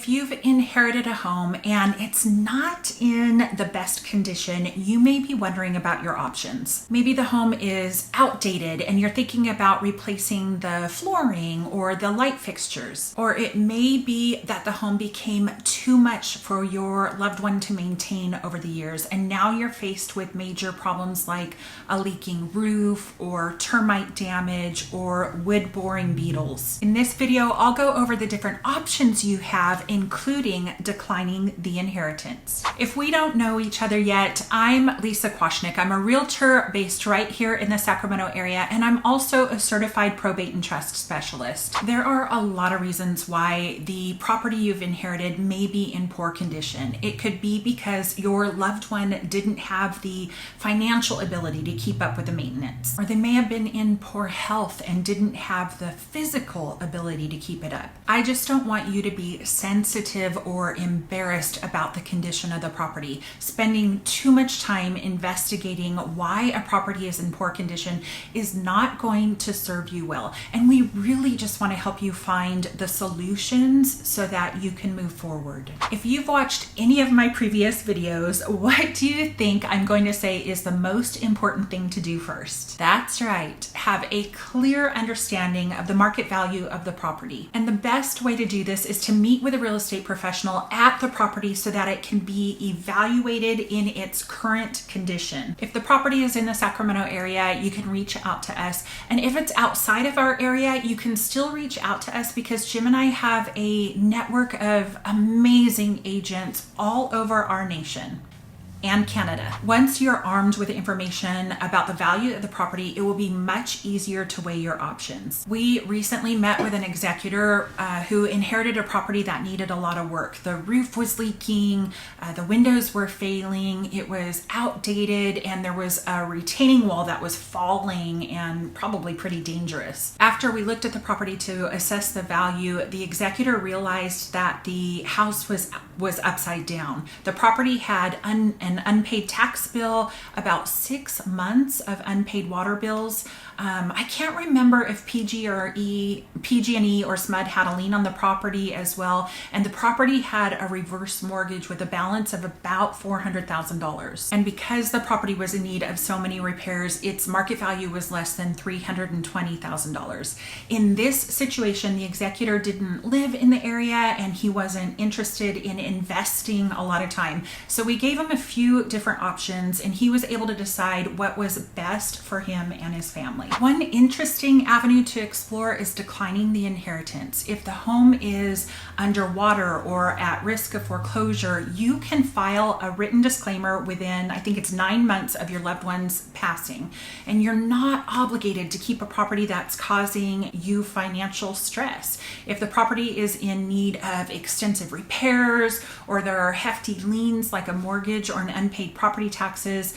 If you've inherited a home and it's not in the best condition, you may be wondering about your options. Maybe the home is outdated and you're thinking about replacing the flooring or the light fixtures. Or it may be that the home became too much for your loved one to maintain over the years, and now you're faced with major problems like a leaking roof or termite damage or wood-boring beetles. In this video, I'll go over the different options you have, including declining the inheritance. If we don't know each other yet, I'm Lisa Kwashnick. I'm a realtor based right here in the Sacramento area, and I'm also a certified probate and trust specialist. There are a lot of reasons why the property you've inherited may be in poor condition. It could be because your loved one didn't have the financial ability to keep up with the maintenance, or they may have been in poor health and didn't have the physical ability to keep it up. I just don't want you to be sensitive or embarrassed about the condition of the property. Spending too much time investigating why a property is in poor condition is not going to serve you well. And we really just want to help you find the solutions so that you can move forward. If you've watched any of my previous videos, what do you think I'm going to say is the most important thing to do first? That's right. Have a clear understanding of the market value of the property. And the best way to do this is to meet with a real estate professional at the property so that it can be evaluated in its current condition. If the property is in the Sacramento area, you can reach out to us. And if it's outside of our area, you can still reach out to us because Jim and I have a network of amazing agents all over our nation and Canada. Once you're armed with information about the value of the property, it will be much easier to weigh your options. We recently met with an executor who inherited a property that needed a lot of work. The roof was leaking, the windows were failing, it was outdated, and there was a retaining wall that was falling and probably pretty dangerous. After we looked at the property to assess the value, the executor realized that the house was upside down. The property had an unpaid tax bill, about 6 months of unpaid water bills. I can't remember if PG&E or SMUD had a lien on the property as well, and the property had a reverse mortgage with a balance of about $400,000. And because the property was in need of so many repairs, its market value was less than $320,000. In this situation, the executor didn't live in the area and he wasn't interested in investing a lot of time. So we gave him a few different options and he was able to decide what was best for him and his family. One interesting avenue to explore is declining the inheritance. If the home is underwater or at risk of foreclosure, you can file a written disclaimer within, I think it's 9 months of your loved one's passing. And you're not obligated to keep a property that's causing you financial stress. If the property is in need of extensive repairs or there are hefty liens like a mortgage or an unpaid property taxes,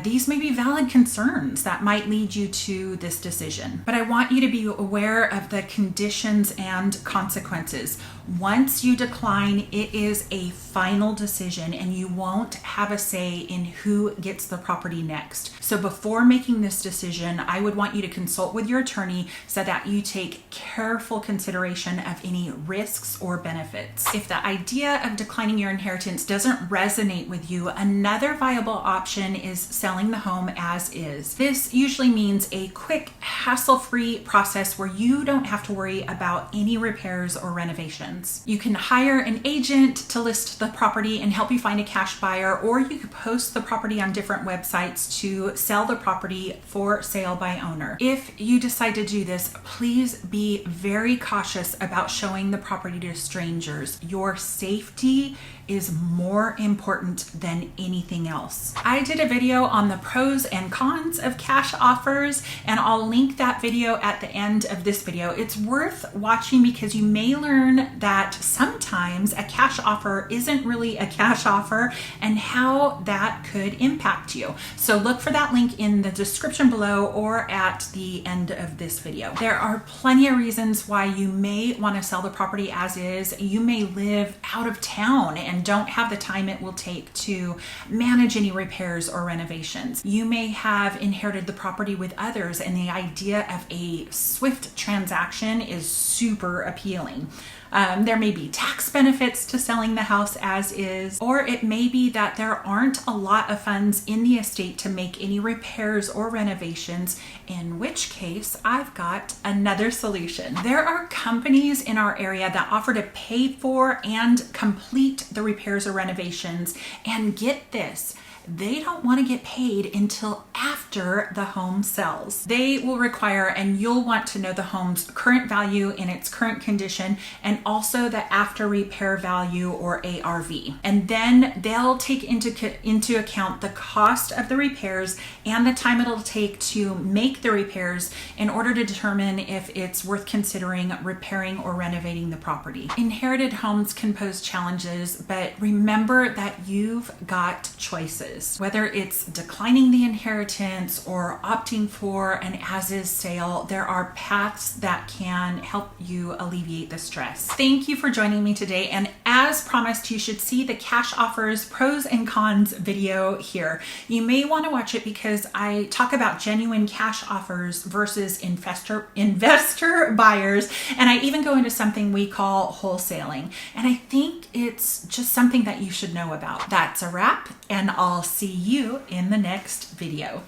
these may be valid concerns that might lead you to this decision. But I want you to be aware of the conditions and consequences. Once you decline, it is a final decision and you won't have a say in who gets the property next. So before making this decision, I would want you to consult with your attorney so that you take careful consideration of any risks or benefits. If the idea of declining your inheritance doesn't resonate with you, another viable option is selling the home as is. This usually means a quick, hassle-free process where you don't have to worry about any repairs or renovations. You can hire an agent to list the property and help you find a cash buyer, or you could post the property on different websites to sell the property for sale by owner. If you decide to do this, please be very cautious about showing the property to strangers. Your safety is more important than anything else. I did a video on the pros and cons of cash offers, and I'll link that video at the end of this video. It's worth watching because you may learn that sometimes a cash offer isn't really a cash offer and how that could impact you. So look for that link in the description below or at the end of this video. There are plenty of reasons why you may want to sell the property as is. You may live out of town and don't have the time it will take to manage any repairs or renovations. You may have inherited the property with others and the idea of a swift transaction is super appealing. There may be tax benefits to selling the house as is, or it may be that there aren't a lot of funds in the estate to make any repairs or renovations, in which case I've got another solution. There are companies in our area that offer to pay for and complete the repairs or renovations, and get this, they don't want to get paid until after the home sells. They will require, and you'll want to know, the home's current value in its current condition, and also the after repair value, or ARV. And then they'll take into account the cost of the repairs and the time it'll take to make the repairs in order to determine if it's worth considering repairing or renovating the property. Inherited homes can pose challenges, but remember that you've got choices. Whether it's declining the inheritance or opting for an as-is sale, there are paths that can help you alleviate the stress. Thank you for joining me today, and as promised, you should see the cash offers pros and cons video here. You may want to watch it because I talk about genuine cash offers versus investor buyers, and I even go into something we call wholesaling, and I think it's just something that you should know about. That's a wrap, and I'll see you in the next video.